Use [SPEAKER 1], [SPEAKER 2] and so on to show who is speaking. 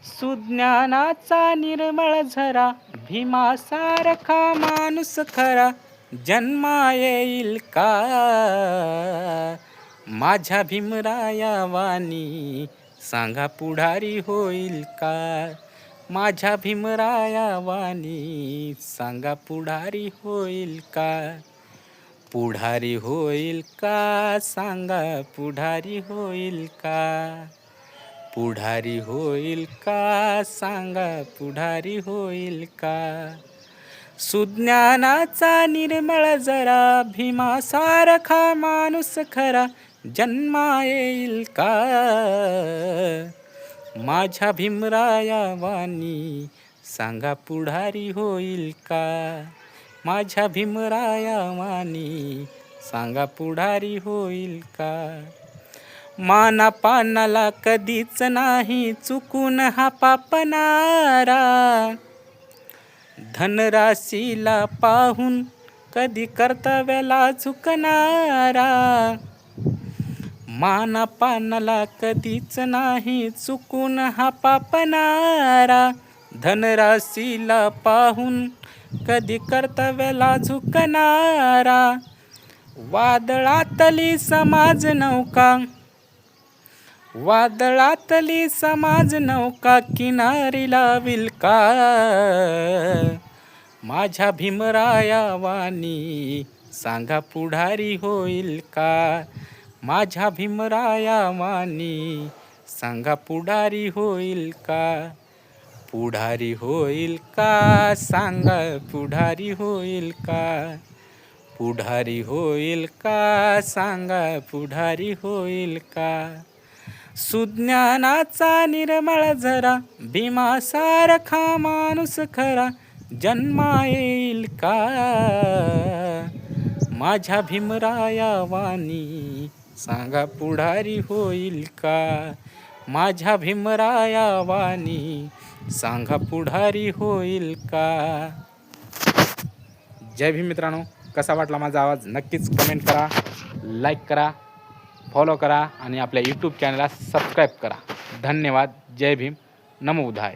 [SPEAKER 1] सुज्ञानाचा निर्मळ झरा, भीमासारखा माणूस खरा जन्मा येईल का? माझ्या भीमराया वाणी सांगा पुढारी होईल का? माझ्या भीमराया वाणी सांगा पुढारी होईल का? पुढारी होईल का? सांगा पुढारी होईल का? पुढारी होईल का? सांगा पुढारी होईल का? सुज्ञानाचा निर्मळ जरा, भीमासारखा माणूस खरा जन्मा येईल का? माझ्या भीमराया वाणी सांगा पुढारी होईल का? माझ्या भीमराया वाणी सांगा पुढारी होईल का? माना पानाला कधीच नाही चुकून हा पापणारा, धनराशीला पाहून कधी कर्तव्याला झुकणारा. माना पानाला कधीच नाही चुकून हा पापणारा, धनराशीला पाहून कधी कर्तव्याला झुकणारा. वादळातली समाज नौका, वादळातली समाज नौका किनारी लावील का? माझ्या भीमराया वाणी सांगा पुढारी होईल का? माझ्या भीमराया वाणी सांगा पुढारी होईल का? पुढारी होईल का? सांगा पुढारी होईल का? पुढारी होईल का? सांगा पुढारी होईल का? सुज्ञानाचा निर्मळ झरा, भीमासारखा माणूस खरा जन्मा येईल का? माझ्या भीमराया वाणी सांगा पुढारी होईल का? माझ्या भीमराया वाणी सांगा पुढारी होईल का? जय भीम मित्रांनो, कसा वाटला माझा आवाज नक्कीच कमेंट करा, लाईक करा, फॉलो करा आणि आपल्या यूट्यूब चॅनलला सबस्क्राईब करा. धन्यवाद. जय भीम. नमो बुद्धाय.